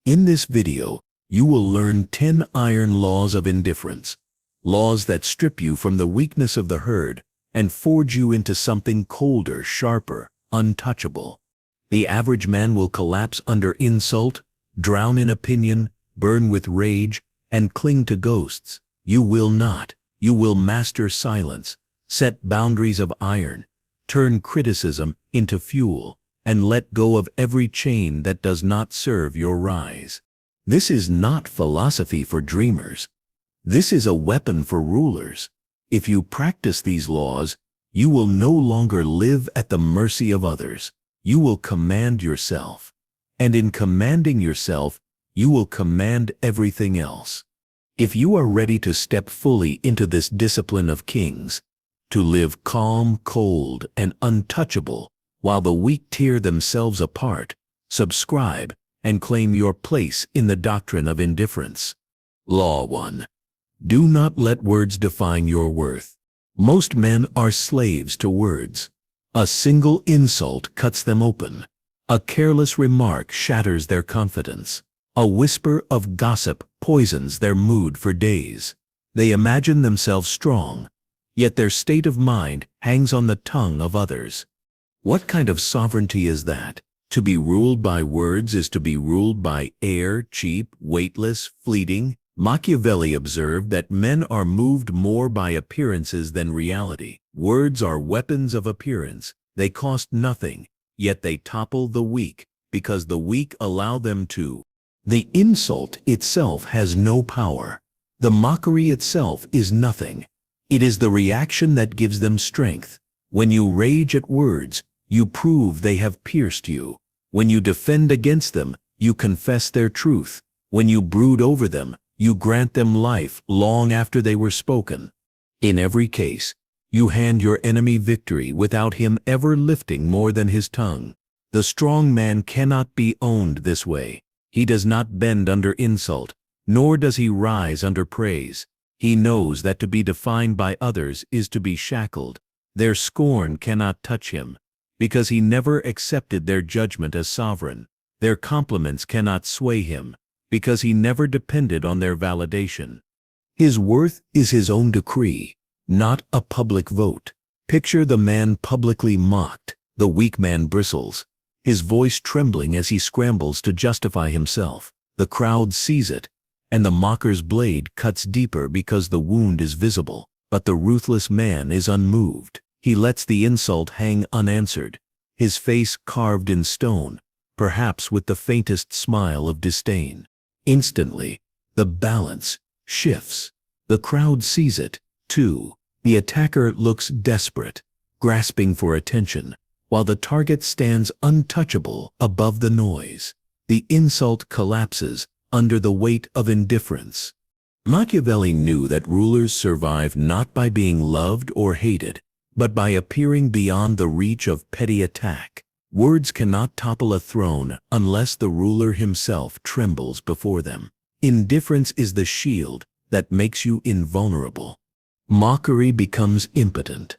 In this video, you will learn 10 iron laws of indifference, laws that strip you from the weakness of the herd and forge you into something colder, sharper, untouchable. The average man will collapse under insult, drown in opinion, burn with rage, and cling to ghosts. You will not. You will master silence, set boundaries of iron, turn criticism into fuel, and let go of every chain that does not serve your rise. This is not philosophy for dreamers. This is a weapon for rulers. If you practice these laws, you will no longer live at the mercy of others. You will command yourself. And in commanding yourself, you will command everything else. If you are ready to step fully into this discipline of kings, to live calm, cold, and untouchable, while the weak tear themselves apart, subscribe and claim your place in the doctrine of indifference. Law 1. Do not let words define your worth. Most men are slaves to words. A single insult cuts them open. A careless remark shatters their confidence. A whisper of gossip poisons their mood for days. They imagine themselves strong, yet their state of mind hangs on the tongue of others. What kind of sovereignty is that? To be ruled by words is to be ruled by air, cheap, weightless, fleeting. Machiavelli observed that men are moved more by appearances than reality. Words are weapons of appearance. They cost nothing, yet they topple the weak, because the weak allow them to. The insult itself has no power. The mockery itself is nothing. It is the reaction that gives them strength. When you rage at words, you prove they have pierced you. When you defend against them, you confess their truth. When you brood over them, you grant them life long after they were spoken. In every case, you hand your enemy victory without him ever lifting more than his tongue. The strong man cannot be owned this way. He does not bend under insult, nor does he rise under praise. He knows that to be defined by others is to be shackled. Their scorn cannot touch him, because he never accepted their judgment as sovereign. Their compliments cannot sway him, because he never depended on their validation. His worth is his own decree, not a public vote. Picture the man publicly mocked. The weak man bristles, his voice trembling as he scrambles to justify himself. The crowd sees it, and the mocker's blade cuts deeper because the wound is visible. But the ruthless man is unmoved. He lets the insult hang unanswered, his face carved in stone, perhaps with the faintest smile of disdain. Instantly, the balance shifts. The crowd sees it, too. The attacker looks desperate, grasping for attention, while the target stands untouchable above the noise. The insult collapses under the weight of indifference. Machiavelli knew that rulers survive not by being loved or hated, but by appearing beyond the reach of petty attack. Words cannot topple a throne unless the ruler himself trembles before them. Indifference is the shield that makes you invulnerable. Mockery becomes impotent.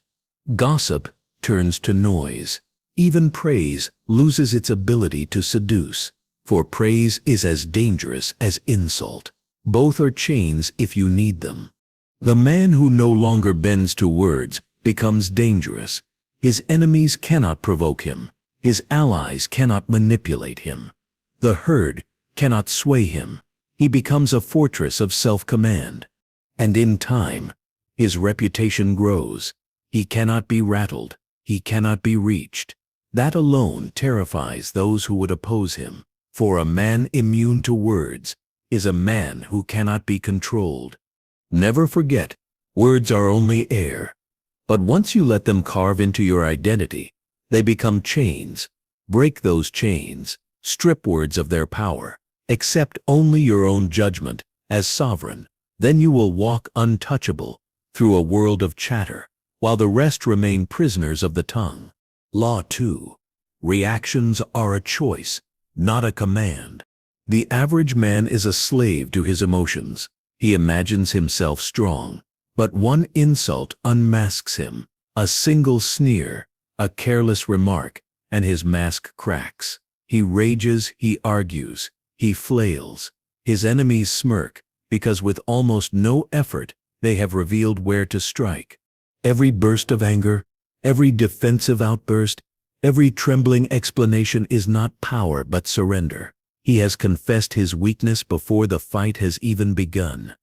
Gossip turns to noise. Even praise loses its ability to seduce, for praise is as dangerous as insult. Both are chains if you need them. The man who no longer bends to words becomes dangerous. His enemies cannot provoke him. His allies cannot manipulate him. The herd cannot sway him. He becomes a fortress of self-command. And in time, his reputation grows. He cannot be rattled. He cannot be reached. That alone terrifies those who would oppose him. For a man immune to words is a man who cannot be controlled. Never forget, words are only air. But once you let them carve into your identity, they become chains. Break those chains. Strip words of their power. Accept only your own judgment as sovereign. Then you will walk untouchable through a world of chatter, while the rest remain prisoners of the tongue. Law 2. Reactions are a choice, not a command. The average man is a slave to his emotions. He imagines himself strong, but one insult unmasks him. A single sneer, a careless remark, and his mask cracks. He rages, he argues, He flails. His enemies smirk, because with almost no effort, they have revealed where to strike. Every burst of anger, every defensive outburst, every trembling explanation is not power but surrender. He has confessed his weakness before the fight has even begun.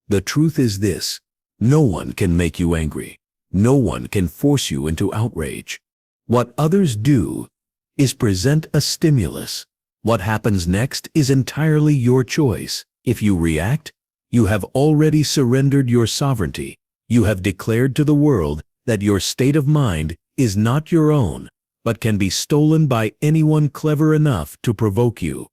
The truth is this: no one can make you angry. No one can force you into outrage. What others do is present a stimulus. What happens next is entirely your choice. If you react, you have already surrendered your sovereignty. You have declared to the world that your state of mind is not your own, but can be stolen by anyone clever enough to provoke you.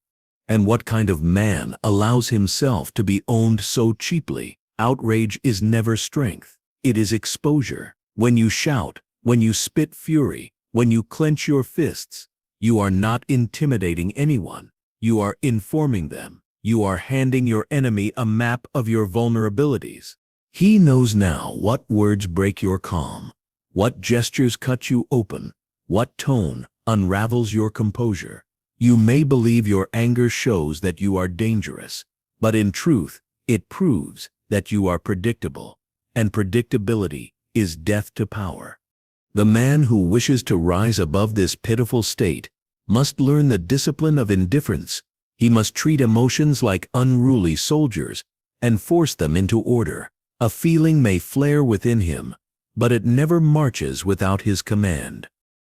And what kind of man allows himself to be owned so cheaply? Outrage is never strength. It is exposure. When you shout, when you spit fury, when you clench your fists, you are not intimidating anyone. You are informing them. You are handing your enemy a map of your vulnerabilities. He knows now what words break your calm, what gestures cut you open, what tone unravels your composure. You may believe your anger shows that you are dangerous, but in truth, it proves that you are predictable, and predictability is death to power. The man who wishes to rise above this pitiful state must learn the discipline of indifference. He must treat emotions like unruly soldiers and force them into order. A feeling may flare within him, but it never marches without his command.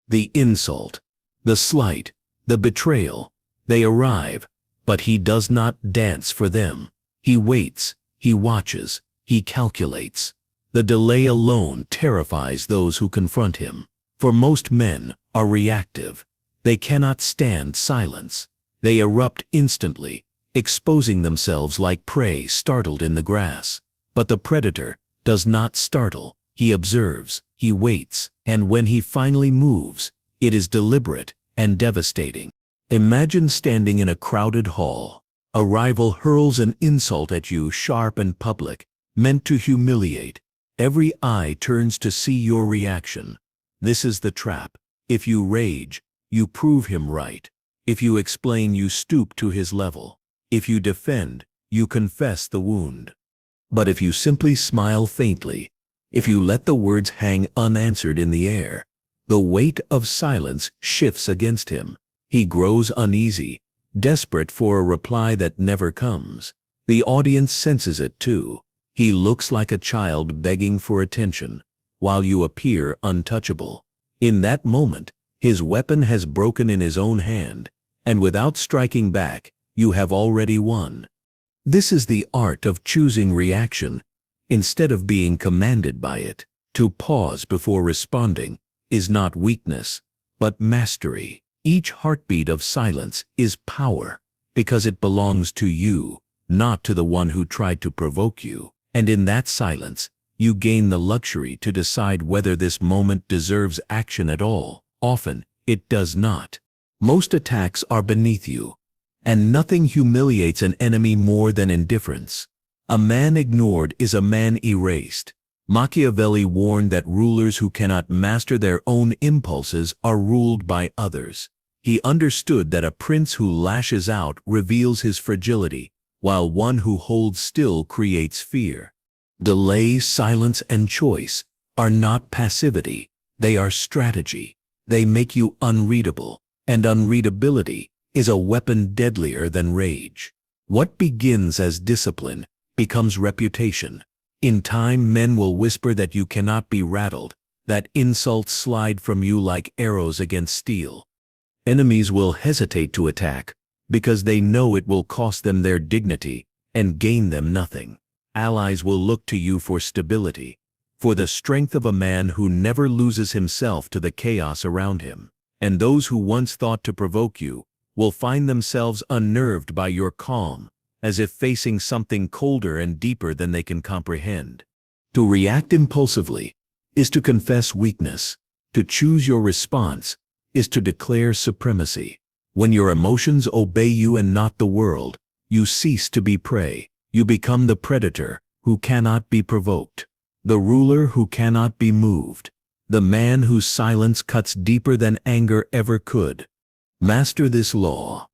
The insult, the slight, the betrayal, they arrive, but he does not dance for them. He waits, he watches, he calculates. The delay alone terrifies those who confront him. For most men are reactive. They cannot stand silence. They erupt instantly, exposing themselves like prey startled in the grass. But the predator does not startle. He observes, he waits, and when he finally moves, it is deliberate and devastating. Imagine standing in a crowded hall. A rival hurls an insult at you, sharp and public, meant to humiliate. Every eye turns to see your reaction. This is the trap. If you rage, you prove him right. If you explain, you stoop to his level. If you defend, you confess the wound. But if you simply smile faintly, if you let the words hang unanswered in the air, the weight of silence shifts against him. He grows uneasy, desperate for a reply that never comes. The audience senses it too. He looks like a child begging for attention, while you appear untouchable. In that moment, his weapon has broken in his own hand, and without striking back, you have already won. This is the art of choosing reaction, instead of being commanded by it. To pause before responding is not weakness, but mastery. Each heartbeat of silence is power, because it belongs to you, not to the one who tried to provoke you. And in that silence, you gain the luxury to decide whether this moment deserves action at all. Often, it does not. Most attacks are beneath you, and nothing humiliates an enemy more than indifference. A man ignored is a man erased. Machiavelli warned that rulers who cannot master their own impulses are ruled by others. He understood that a prince who lashes out reveals his fragility, while one who holds still creates fear. Delay, silence, and choice are not passivity. They are strategy. They make you unreadable, and unreadability is a weapon deadlier than rage. What begins as discipline becomes reputation. In time, men will whisper that you cannot be rattled, that insults slide from you like arrows against steel. Enemies will hesitate to attack, because they know it will cost them their dignity and gain them nothing. Allies will look to you for stability, for the strength of a man who never loses himself to the chaos around him. And those who once thought to provoke you will find themselves unnerved by your calm, as if facing something colder and deeper than they can comprehend. To react impulsively is to confess weakness. To choose your response is to declare supremacy. When your emotions obey you and not the world, you cease to be prey. You become the predator who cannot be provoked, the ruler who cannot be moved, the man whose silence cuts deeper than anger ever could. Master this law,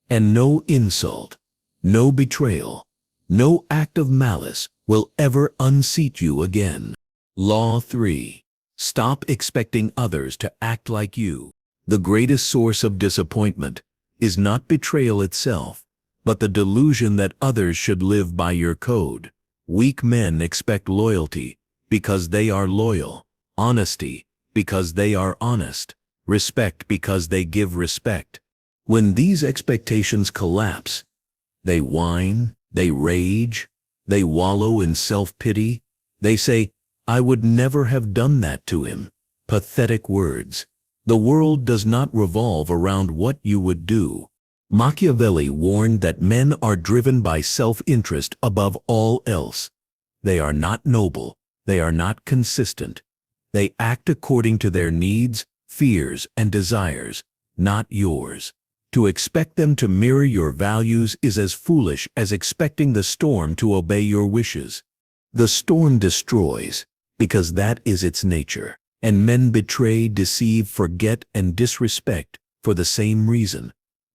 And no insult, no betrayal, no act of malice will ever unseat you again. Law 3. Stop expecting others to act like you. The greatest source of disappointment is not betrayal itself, but the delusion that others should live by your code. Weak men expect loyalty because they are loyal, honesty because they are honest, respect because they give respect. When these expectations collapse, they whine, they rage, they wallow in self-pity. They say, "I would never have done that to him." Pathetic words. The world does not revolve around what you would do. Machiavelli warned that men are driven by self-interest above all else. They are not noble. They are not consistent. They act according to their needs, fears, and desires, not yours. To expect them to mirror your values is as foolish as expecting the storm to obey your wishes. The storm destroys, because that is its nature, and men betray, deceive, forget, and disrespect for the same reason,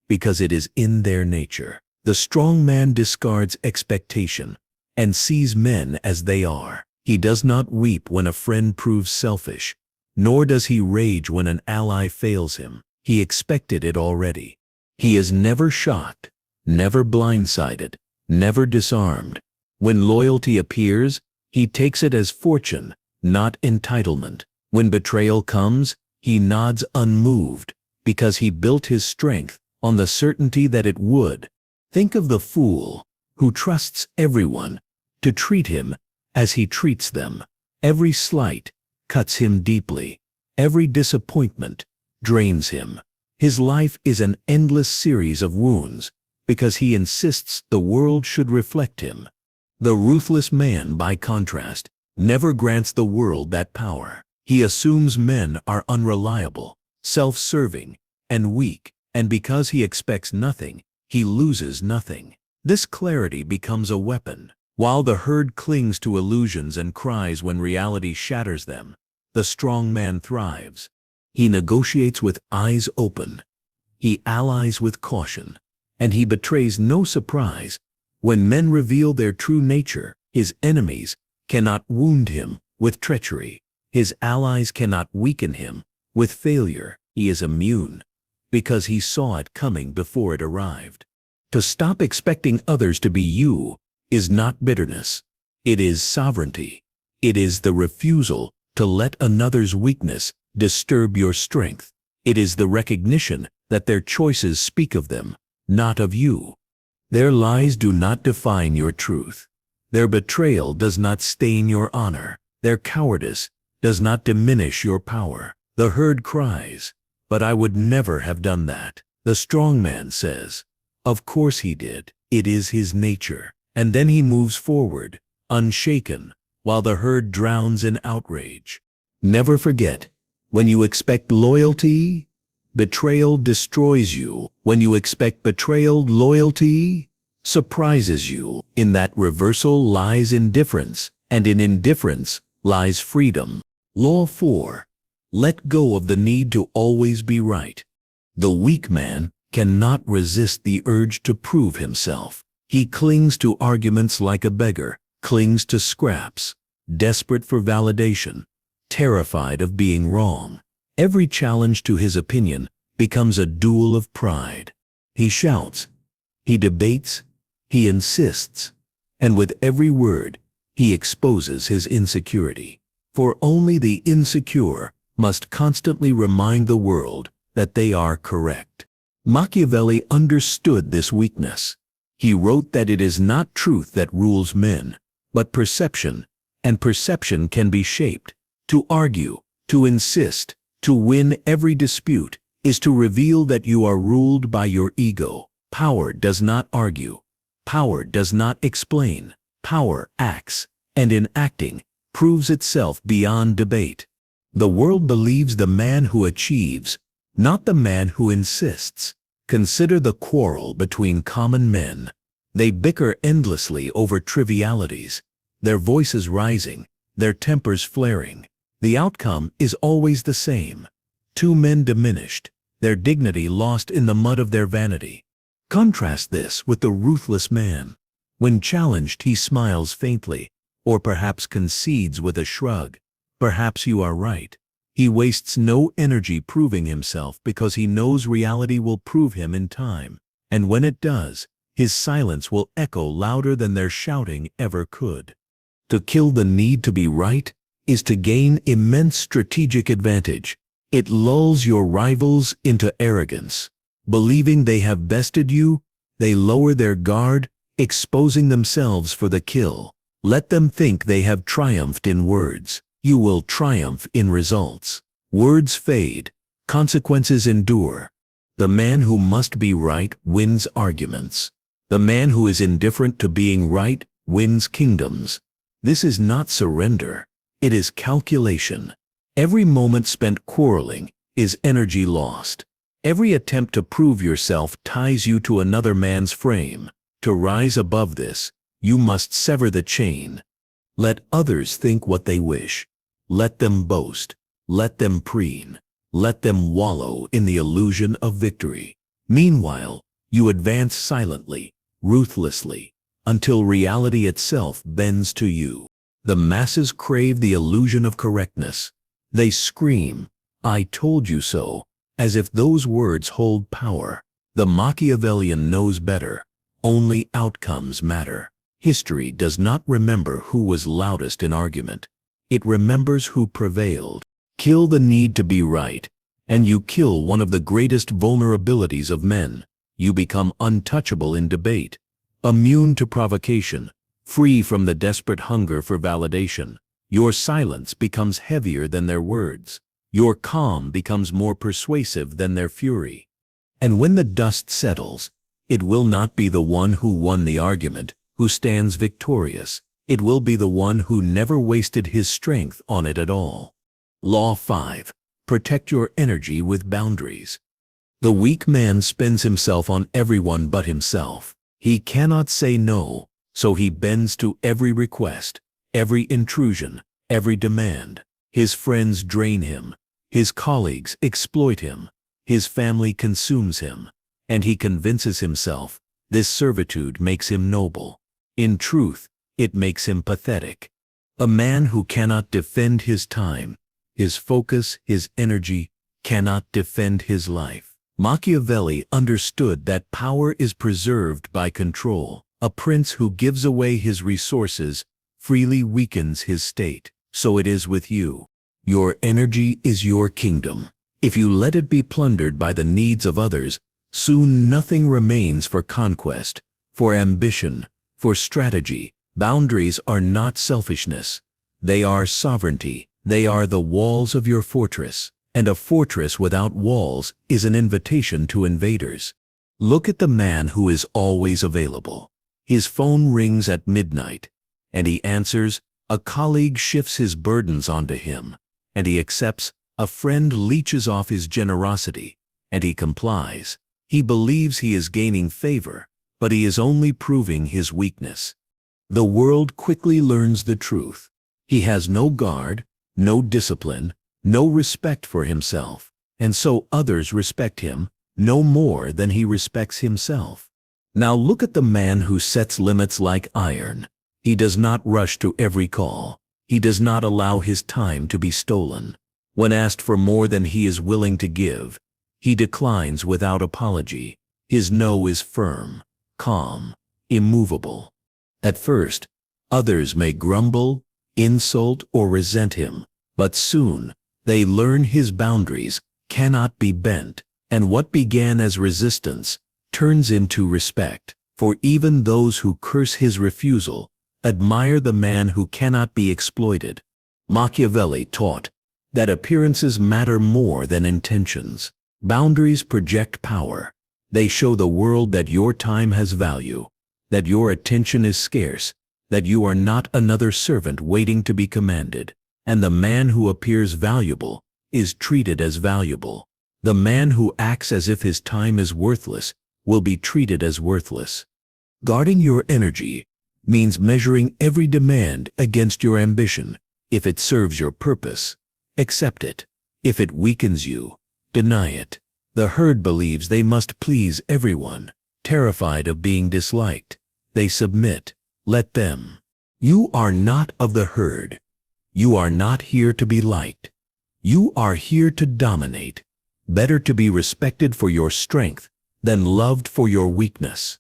because it is in their nature. The strong man discards expectation and sees men as they are. He does not weep when a friend proves selfish, nor does he rage when an ally fails him. He expected it already. He is never shocked, never blindsided, never disarmed. When loyalty appears, he takes it as fortune, not entitlement. When betrayal comes, he nods unmoved, because he built his strength on the certainty that it would. Think of the fool who trusts everyone to treat him as he treats them. Every slight cuts him deeply. Every disappointment drains him. His life is an endless series of wounds because he insists the world should reflect him. The ruthless man, by contrast, never grants the world that power. He assumes men are unreliable, self-serving, and weak, and because he expects nothing, he loses nothing. This clarity becomes a weapon. While the herd clings to illusions and cries when reality shatters them, the strong man thrives. He negotiates with eyes open. He allies with caution. And he betrays no surprise. When men reveal their true nature, his enemies cannot wound him with treachery. His allies cannot weaken him with failure. He is immune because he saw it coming before it arrived. To stop expecting others to be you is not bitterness. It is sovereignty. It is the refusal to let another's weakness disturb your strength. It is the recognition that their choices speak of them, not of you. Their lies do not define your truth. Their betrayal does not stain your honor. Their cowardice does not diminish your power. The herd cries, "But I would never have done that." The strong man says, "Of course he did. It is his nature." And then he moves forward, unshaken, while the herd drowns in outrage. Never forget, when you expect loyalty, betrayal destroys you. When you expect betrayal, loyalty surprises you. In that reversal lies indifference, and in indifference lies freedom. Law 4. Let go of the need to always be right. The weak man cannot resist the urge to prove himself. He clings to arguments like a beggar, clings to scraps, desperate for validation, terrified of being wrong. Every challenge to his opinion becomes a duel of pride. He shouts, he debates, he insists, and with every word, he exposes his insecurity. For only the insecure must constantly remind the world that they are correct. Machiavelli understood this weakness. He wrote that it is not truth that rules men, but perception, and perception can be shaped. To argue, to insist, to win every dispute is to reveal that you are ruled by your ego. Power does not argue. Power does not explain. Power acts, and in acting, proves itself beyond debate. The world believes the man who achieves, not the man who insists. Consider the quarrel between common men. They bicker endlessly over trivialities, their voices rising, their tempers flaring. The outcome is always the same. Two men diminished, their dignity lost in the mud of their vanity. Contrast this with the ruthless man. When challenged, he smiles faintly, or perhaps concedes with a shrug. Perhaps you are right. He wastes no energy proving himself because he knows reality will prove him in time. And when it does, his silence will echo louder than their shouting ever could. To kill the need to be right is to gain immense strategic advantage. It lulls your rivals into arrogance. Believing they have bested you, they lower their guard, exposing themselves for the kill. Let them think they have triumphed in words. You will triumph in results. Words fade, consequences endure. The man who must be right wins arguments. The man who is indifferent to being right wins kingdoms. This is not surrender. It is calculation. Every moment spent quarreling is energy lost. Every attempt to prove yourself ties you to another man's frame. To rise above this, you must sever the chain. Let others think what they wish. Let them boast. Let them preen. Let them wallow in the illusion of victory. Meanwhile, you advance silently, ruthlessly, until reality itself bends to you. The masses crave the illusion of correctness. They scream, "I told you so," as if those words hold power. The Machiavellian knows better. Only outcomes matter. History does not remember who was loudest in argument. It remembers who prevailed. Kill the need to be right, and you kill one of the greatest vulnerabilities of men. You become untouchable in debate, immune to provocation, free from the desperate hunger for validation. Your silence becomes heavier than their words. Your calm becomes more persuasive than their fury. And when the dust settles, it will not be the one who won the argument who stands victorious. It will be the one who never wasted his strength on it at all. Law 5. Protect your energy with boundaries. The weak man spends himself on everyone but himself. He cannot say no, so he bends to every request, every intrusion, every demand. His friends drain him. His colleagues exploit him. His family consumes him. And he convinces himself this servitude makes him noble. In truth, it makes him pathetic. A man who cannot defend his time, his focus, his energy, cannot defend his life. Machiavelli understood that power is preserved by control. A prince who gives away his resources freely weakens his state. So it is with you. Your energy is your kingdom. If you let it be plundered by the needs of others, soon nothing remains for conquest, for ambition, for strategy. Boundaries are not selfishness. They are sovereignty. They are the walls of your fortress. And a fortress without walls is an invitation to invaders. Look at the man who is always available. His phone rings at midnight, and he answers. A colleague shifts his burdens onto him, and he accepts. A friend leeches off his generosity, and he complies. He believes he is gaining favor, but he is only proving his weakness. The world quickly learns the truth. He has no guard, no discipline, no respect for himself, and so others respect him no more than he respects himself. Now look at the man who sets limits like iron. He does not rush to every call. He does not allow his time to be stolen. When asked for more than he is willing to give, he declines without apology. His no is firm, calm, immovable. At first, others may grumble, insult, or resent him, but soon they learn his boundaries cannot be bent, and what began as resistance turns into respect. For even those who curse his refusal admire the man who cannot be exploited. Machiavelli taught that appearances matter more than intentions. Boundaries project power. They show the world that your time has value, that your attention is scarce, that you are not another servant waiting to be commanded. And the man who appears valuable is treated as valuable. The man who acts as if his time is worthless will be treated as worthless. Guarding your energy means measuring every demand against your ambition. If it serves your purpose, accept it. If it weakens you, deny it. The herd believes they must please everyone, terrified of being disliked. They submit. Let them. You are not of the herd. You are not here to be liked. You are here to dominate. Better to be respected for your strength than loved for your weakness.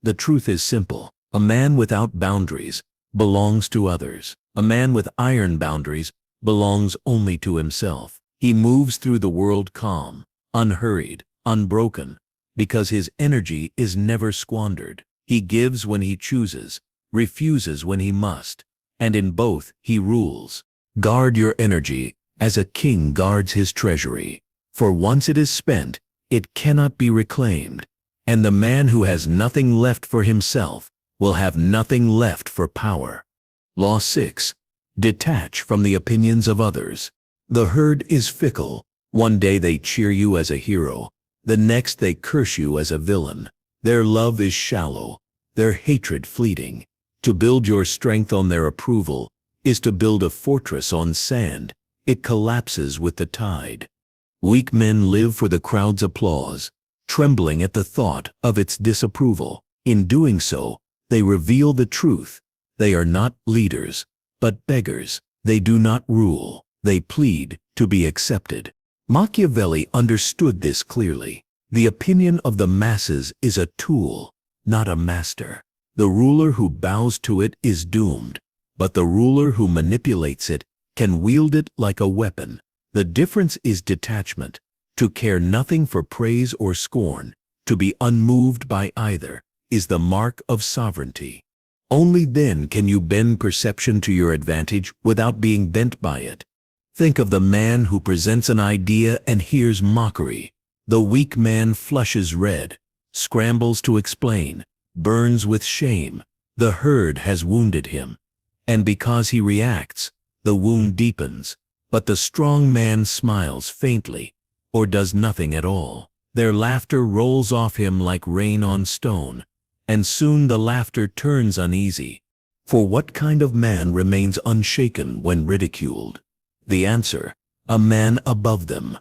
The truth is simple. A man without boundaries belongs to others. A man with iron boundaries belongs only to himself. He moves through the world calm, unhurried, unbroken, because his energy is never squandered. He gives when he chooses, refuses when he must, and in both he rules. Guard your energy as a king guards his treasury, for once it is spent, it cannot be reclaimed, and the man who has nothing left for himself will have nothing left for power. Law 6. Detach from the opinions of others. The herd is fickle. One day they cheer you as a hero, the next they curse you as a villain. Their love is shallow, their hatred fleeting. To build your strength on their approval is to build a fortress on sand. It collapses with the tide. Weak men live for the crowd's applause, trembling at the thought of its disapproval. In doing so, they reveal the truth. They are not leaders, but beggars. They do not rule. They plead to be accepted. Machiavelli understood this clearly. The opinion of the masses is a tool, not a master. The ruler who bows to it is doomed, but the ruler who manipulates it can wield it like a weapon. The difference is detachment, to care nothing for praise or scorn, to be unmoved by either, is the mark of sovereignty. Only then can you bend perception to your advantage without being bent by it. Think of the man who presents an idea and hears mockery. The weak man flushes red, scrambles to explain, burns with shame. The herd has wounded him, and because he reacts, the wound deepens. But the strong man smiles faintly, or does nothing at all. Their laughter rolls off him like rain on stone, and soon the laughter turns uneasy. For what kind of man remains unshaken when ridiculed? The answer, a man above them.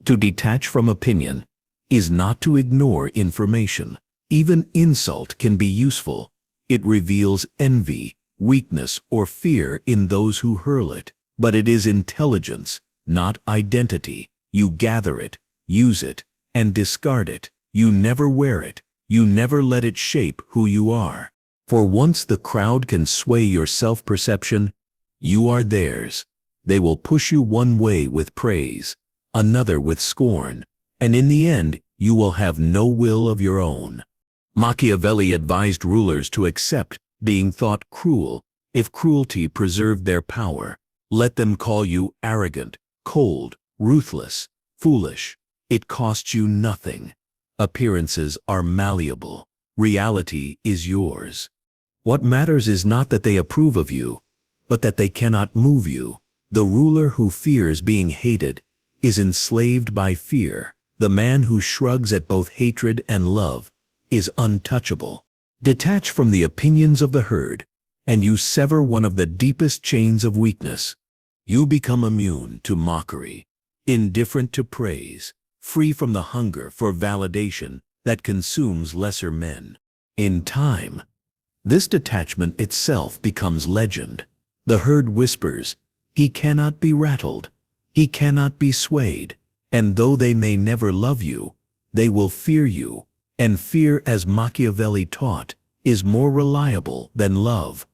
To detach from opinion is not to ignore information. Even insult can be useful. It reveals envy, weakness, or fear in those who hurl it. But it is intelligence, not identity. You gather it, use it, and discard it. You never wear it. You never let it shape who you are. For once the crowd can sway your self-perception, you are theirs. They will push you one way with praise, another with scorn, and in the end you will have no will of your own. Machiavelli advised rulers to accept being thought cruel if cruelty preserved their power. Let them call you arrogant, cold, ruthless, foolish. It costs you nothing. Appearances are malleable. Reality is yours. What matters is not that they approve of you, but that they cannot move you. The ruler who fears being hated is enslaved by fear. The man who shrugs at both hatred and love is untouchable. Detach from the opinions of the herd, and you sever one of the deepest chains of weakness. You become immune to mockery, indifferent to praise, free from the hunger for validation that consumes lesser men. In time, this detachment itself becomes legend. The herd whispers, he cannot be rattled, he cannot be swayed, and though they may never love you, they will fear you, and fear, as Machiavelli taught, is more reliable than love.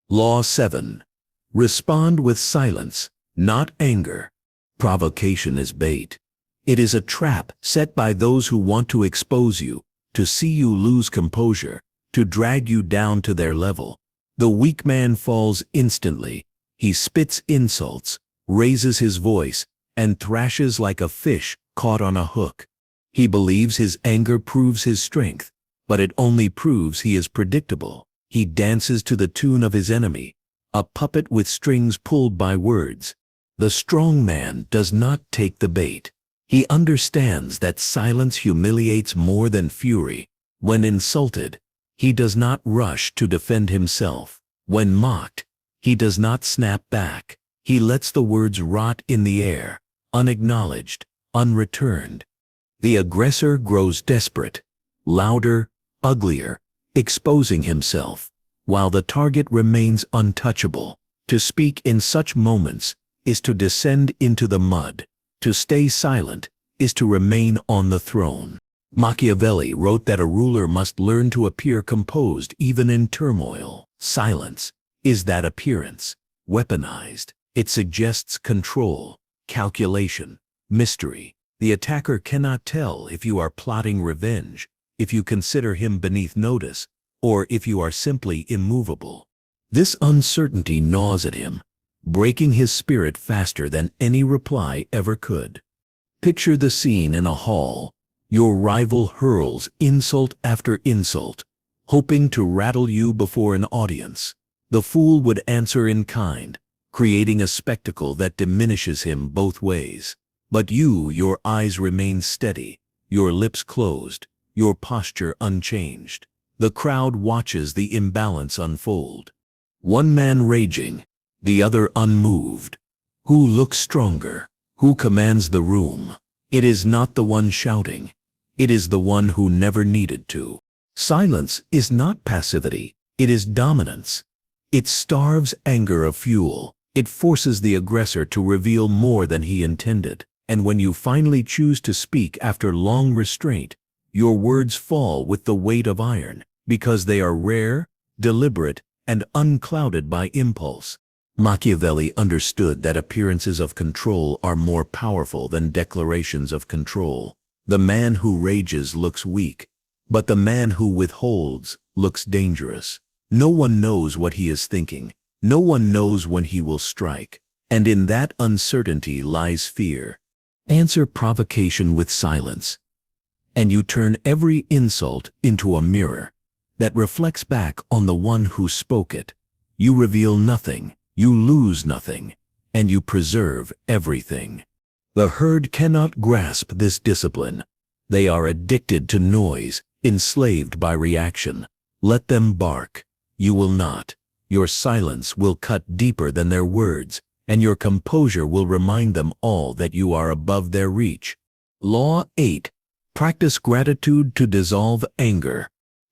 Law 7. Respond with silence, not anger. Provocation is bait. It is a trap set by those who want to expose you, to see you lose composure, to drag you down to their level. The weak man falls instantly. He spits insults, raises his voice, and thrashes like a fish caught on a hook. He believes his anger proves his strength, but it only proves he is predictable. He dances to the tune of his enemy, a puppet with strings pulled by words. The strong man does not take the bait. He understands that silence humiliates more than fury. When insulted, he does not rush to defend himself. When mocked, he does not snap back. He lets the words rot in the air, unacknowledged, unreturned. The aggressor grows desperate, louder, uglier, exposing himself, while the target remains untouchable. To speak in such moments is to descend into the mud. To stay silent is to remain on the throne. Machiavelli wrote that a ruler must learn to appear composed even in turmoil. Silence is that appearance, weaponized. It suggests control, calculation, mystery. The attacker cannot tell if you are plotting revenge, if you consider him beneath notice, or if you are simply immovable. This uncertainty gnaws at him, breaking his spirit faster than any reply ever could. Picture the scene in a hall. Your rival hurls insult after insult, hoping to rattle you before an audience. The fool would answer in kind, creating a spectacle that diminishes him both ways. But you, your eyes remain steady, your lips closed, your posture unchanged. The crowd watches the imbalance unfold. One man raging, the other unmoved. Who looks stronger? Who commands the room? It is not the one shouting. It is the one who never needed to. Silence is not passivity. It is dominance. It starves anger of fuel. It forces the aggressor to reveal more than he intended. And when you finally choose to speak after long restraint, your words fall with the weight of iron, because they are rare, deliberate, and unclouded by impulse. Machiavelli understood that appearances of control are more powerful than declarations of control. The man who rages looks weak, but the man who withholds looks dangerous. No one knows what he is thinking. No one knows when he will strike. And in that uncertainty lies fear. Answer provocation with silence, and you turn every insult into a mirror that reflects back on the one who spoke it. You reveal nothing, you lose nothing, and you preserve everything. The herd cannot grasp this discipline. They are addicted to noise, enslaved by reaction. Let them bark. You will not. Your silence will cut deeper than their words, and your composure will remind them all that you are above their reach. Law 8. Practice gratitude to dissolve anger.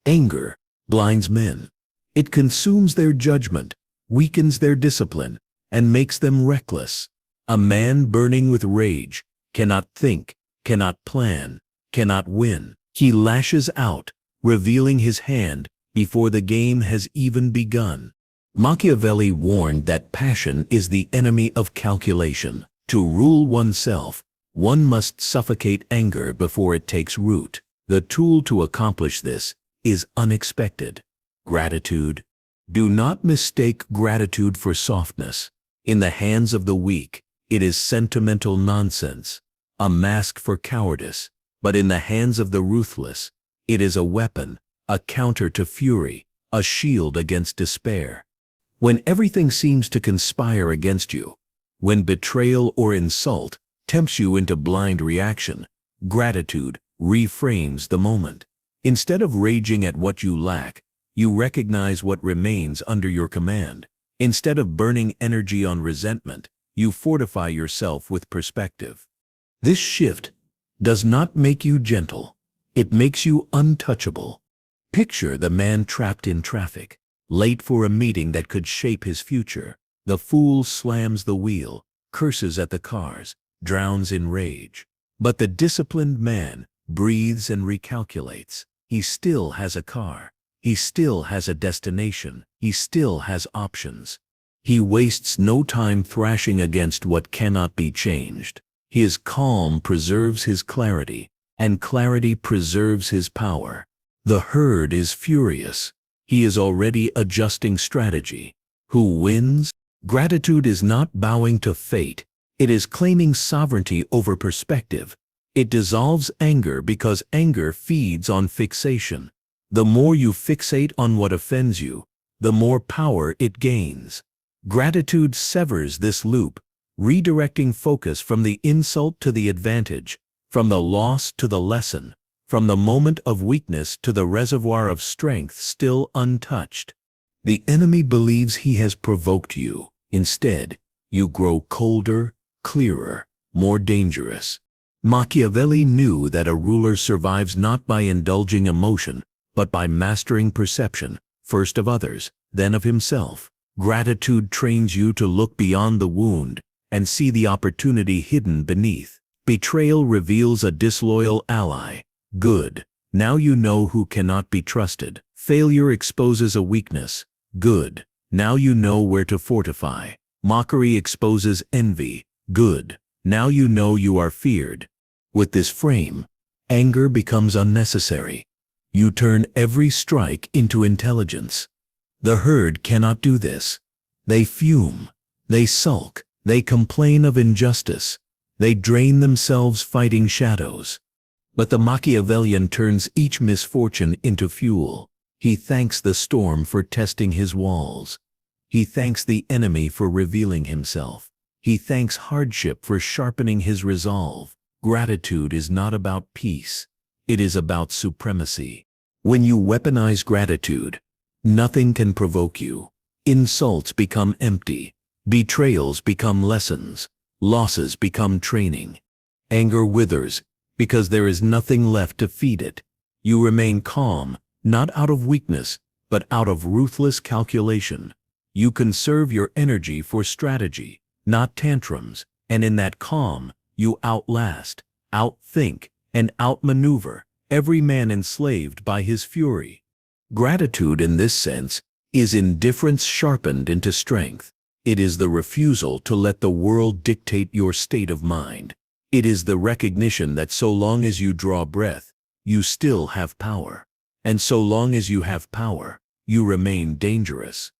Anger blinds men. It consumes their judgment, weakens their discipline, and makes them reckless. A man burning with rage cannot think, cannot plan, cannot win. He lashes out, revealing his hand before the game has even begun. Machiavelli warned that passion is the enemy of calculation. To rule oneself, one must suffocate anger before it takes root. The tool to accomplish this is unexpected. Gratitude. Do not mistake gratitude for softness. In the hands of the weak, it is sentimental nonsense, a mask for cowardice. But in the hands of the ruthless, it is a weapon, a counter to fury, a shield against despair. When everything seems to conspire against you, when betrayal or insult tempts you into blind reaction, gratitude reframes the moment. Instead of raging at what you lack, you recognize what remains under your command. Instead of burning energy on resentment, you fortify yourself with perspective. This shift does not make you gentle. It makes you untouchable. Picture the man trapped in traffic, late for a meeting that could shape his future. The fool slams the wheel, curses at the cars, drowns in rage. But the disciplined man breathes and recalculates. He still has a car. He still has a destination. He still has options. He wastes no time thrashing against what cannot be changed. His calm preserves his clarity, and clarity preserves his power. The herd is furious. He is already adjusting strategy. Who wins? Gratitude is not bowing to fate. It is claiming sovereignty over perspective. It dissolves anger because anger feeds on fixation. The more you fixate on what offends you, the more power it gains. Gratitude severs this loop, redirecting focus from the insult to the advantage, from the loss to the lesson, from the moment of weakness to the reservoir of strength still untouched. The enemy believes he has provoked you. Instead, you grow colder, clearer, more dangerous. Machiavelli knew that a ruler survives not by indulging emotion, but by mastering perception, first of others, then of himself. Gratitude trains you to look beyond the wound and see the opportunity hidden beneath. Betrayal reveals a disloyal ally. Good. Now you know who cannot be trusted. Failure exposes a weakness. Good. Now you know where to fortify. Mockery exposes envy. Good. Now you know you are feared. With this frame, anger becomes unnecessary. You turn every strike into intelligence. The herd cannot do this. They fume. They sulk. They complain of injustice. They drain themselves fighting shadows. But the Machiavellian turns each misfortune into fuel. He thanks the storm for testing his walls. He thanks the enemy for revealing himself. He thanks hardship for sharpening his resolve. Gratitude is not about peace. It is about supremacy. When you weaponize gratitude, nothing can provoke you. Insults become empty. Betrayals become lessons. Losses become training. Anger withers because there is nothing left to feed it. You remain calm, not out of weakness, but out of ruthless calculation. You conserve your energy for strategy, not tantrums, and in that calm, you outlast, outthink, and outmaneuver every man enslaved by his fury. Gratitude in this sense is indifference sharpened into strength. It is the refusal to let the world dictate your state of mind. It is the recognition that so long as you draw breath, you still have power. And so long as you have power, you remain dangerous.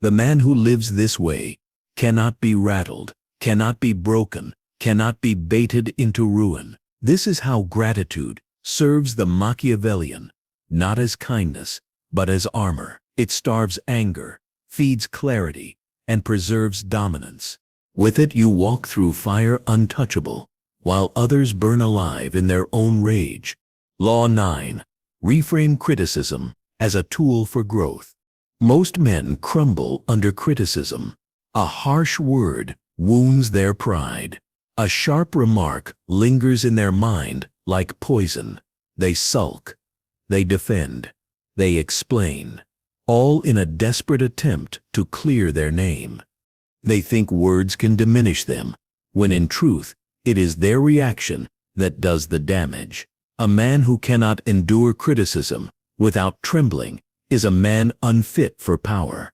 The man who lives this way cannot be rattled, cannot be broken, cannot be baited into ruin. This is how gratitude serves the Machiavellian, not as kindness, but as armor. It starves anger, feeds clarity, and preserves dominance. With it you walk through fire untouchable, while others burn alive in their own rage. Law 9. Reframe criticism as a tool for growth. Most men crumble under criticism. A harsh word wounds their pride. A sharp remark lingers in their mind like poison. They sulk. They defend. They explain. All in a desperate attempt to clear their name. They think words can diminish them, when in truth, it is their reaction that does the damage. A man who cannot endure criticism without trembling is a man unfit for power.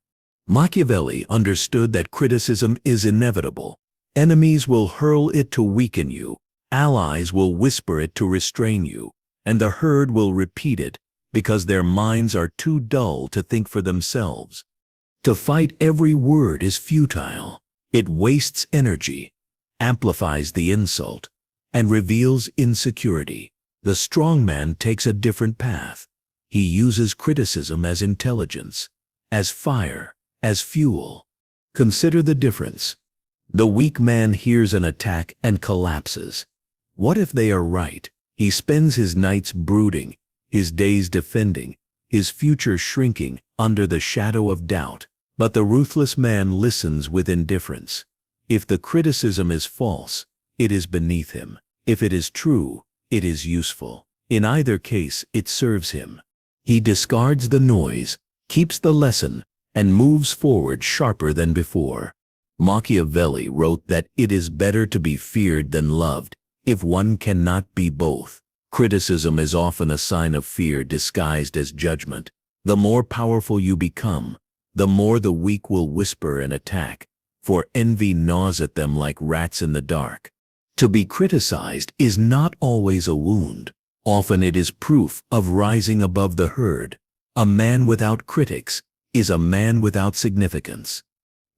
Machiavelli understood that criticism is inevitable. Enemies will hurl it to weaken you, allies will whisper it to restrain you, and the herd will repeat it because their minds are too dull to think for themselves. To fight every word is futile. It wastes energy, amplifies the insult, and reveals insecurity. The strong man takes a different path. He uses criticism as intelligence, as fire, as fuel. Consider the difference. The weak man hears an attack and collapses. What if they are right? He spends his nights brooding, his days defending, his future shrinking under the shadow of doubt. But the ruthless man listens with indifference. If the criticism is false, it is beneath him. If it is true, it is useful. In either case, it serves him. He discards the noise, keeps the lesson, and moves forward sharper than before. Machiavelli wrote that it is better to be feared than loved, if one cannot be both. Criticism is often a sign of fear disguised as judgment. The more powerful you become, the more the weak will whisper and attack, for envy gnaws at them like rats in the dark. To be criticized is not always a wound. Often it is proof of rising above the herd. A man without critics is a man without significance.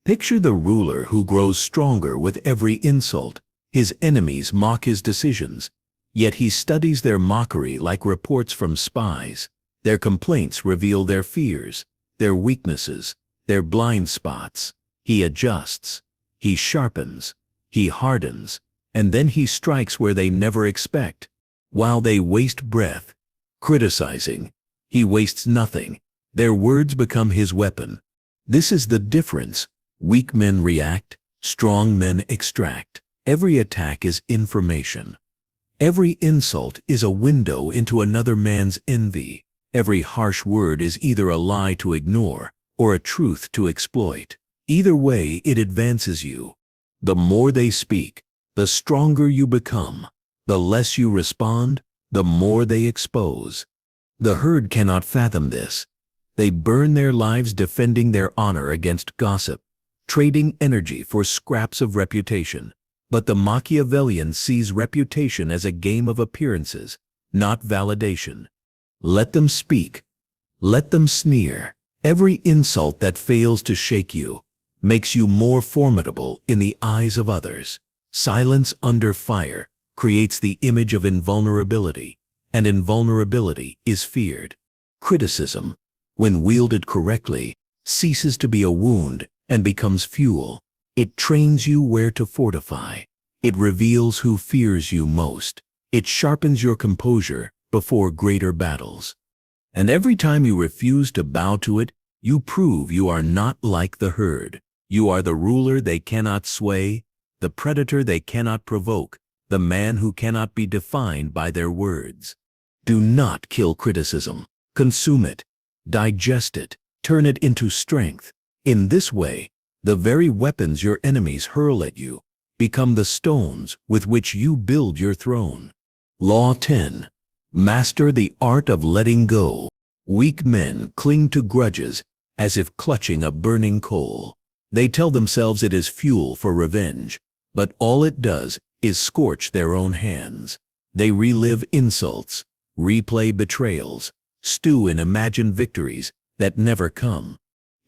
Picture the ruler who grows stronger with every insult. His enemies mock his decisions, yet he studies their mockery like reports from spies. Their complaints reveal their fears, their weaknesses, their blind spots. He adjusts, he sharpens, he hardens, and then he strikes where they never expect. While they waste breath, criticizing, he wastes nothing. Their words become his weapon. This is the difference. Weak men react, strong men extract. Every attack is information. Every insult is a window into another man's envy. Every harsh word is either a lie to ignore or a truth to exploit. Either way, it advances you. The more they speak, the stronger you become. The less you respond, the more they expose. The herd cannot fathom this. They burn their lives defending their honor against gossip, trading energy for scraps of reputation. But the Machiavellian sees reputation as a game of appearances, not validation. Let them speak. Let them sneer. Every insult that fails to shake you makes you more formidable in the eyes of others. Silence under fire creates the image of invulnerability, and invulnerability is feared. Criticism, when wielded correctly, ceases to be a wound and becomes fuel. It trains you where to fortify. It reveals who fears you most. It sharpens your composure before greater battles. And every time you refuse to bow to it, you prove you are not like the herd. You are the ruler they cannot sway, the predator they cannot provoke, the man who cannot be defined by their words. Do not kill criticism. Consume it. Digest it. Turn it into strength. In this way, the very weapons your enemies hurl at you become the stones with which you build your throne. Law 10. Master the art of letting go. Weak men cling to grudges as if clutching a burning coal. They tell themselves it is fuel for revenge, but all it does is scorch their own hands. They relive insults, replay betrayals, stew in imagined victories that never come.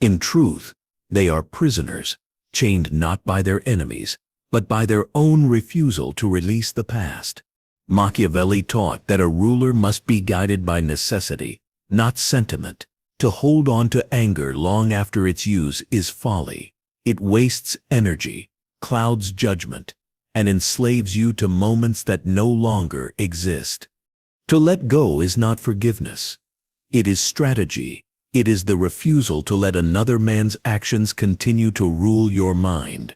In truth, they are prisoners, chained not by their enemies, but by their own refusal to release the past. Machiavelli taught that a ruler must be guided by necessity, not sentiment. To hold on to anger long after its use is folly. It wastes energy, clouds judgment, and enslaves you to moments that no longer exist. To let go is not forgiveness. It is strategy. It is the refusal to let another man's actions continue to rule your mind.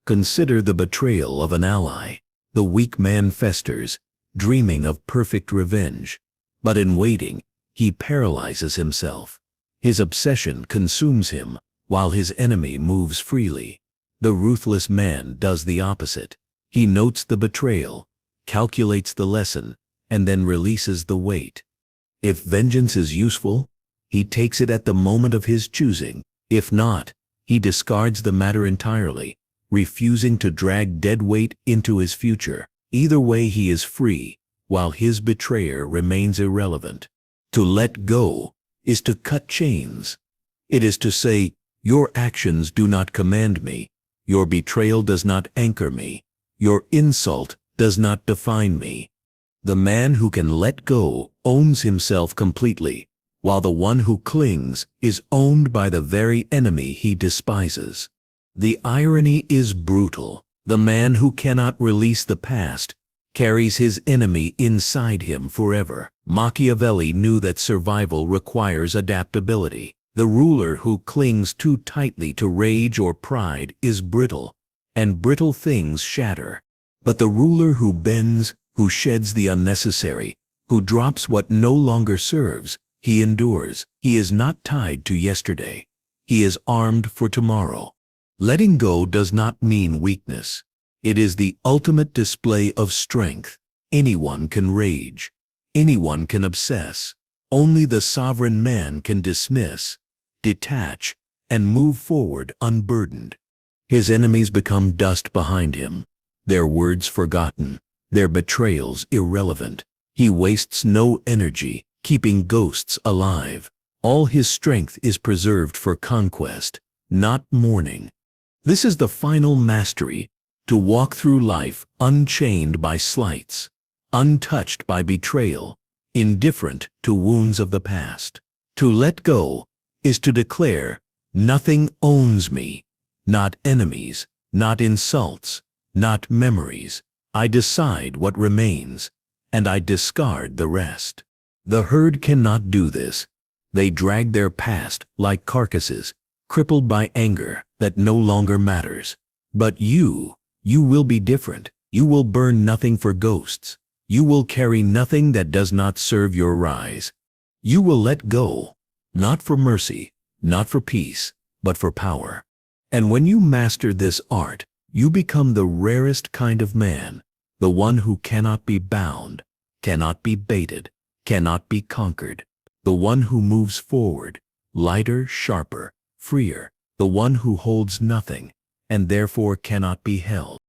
Consider the betrayal of an ally. The weak man festers, dreaming of perfect revenge. But in waiting, he paralyzes himself. His obsession consumes him, while his enemy moves freely. The ruthless man does the opposite. He notes the betrayal, calculates the lesson, and then releases the weight. If vengeance is useful, he takes it at the moment of his choosing. If not, he discards the matter entirely, refusing to drag dead weight into his future. Either way, he is free, while his betrayer remains irrelevant. To let go is to cut chains. It is to say, your actions do not command me. Your betrayal does not anchor me. Your insult does not define me. The man who can let go owns himself completely, while the one who clings is owned by the very enemy he despises. The irony is brutal. The man who cannot release the past carries his enemy inside him forever. Machiavelli knew that survival requires adaptability. The ruler who clings too tightly to rage or pride is brittle, and brittle things shatter. But the ruler who bends, who sheds the unnecessary, who drops what no longer serves, he endures. He is not tied to yesterday. He is armed for tomorrow. Letting go does not mean weakness. It is the ultimate display of strength. Anyone can rage. Anyone can obsess. Only the sovereign man can dismiss, detach, and move forward unburdened. His enemies become dust behind him, their words forgotten, their betrayals irrelevant. He wastes no energy, keeping ghosts alive. All his strength is preserved for conquest, not mourning. This is the final mastery, to walk through life unchained by slights, untouched by betrayal, indifferent to wounds of the past. To let go is to declare, nothing owns me, not enemies, not insults, not memories. I decide what remains, and I discard the rest. The herd cannot do this. They drag their past like carcasses, crippled by anger that no longer matters. But you will be different. You will burn nothing for ghosts. You will carry nothing that does not serve your rise. You will let go, not for mercy, not for peace, but for power. And when you master this art, you become the rarest kind of man, the one who cannot be bound, cannot be baited, cannot be conquered, the one who moves forward, lighter, sharper, freer, the one who holds nothing, and therefore cannot be held.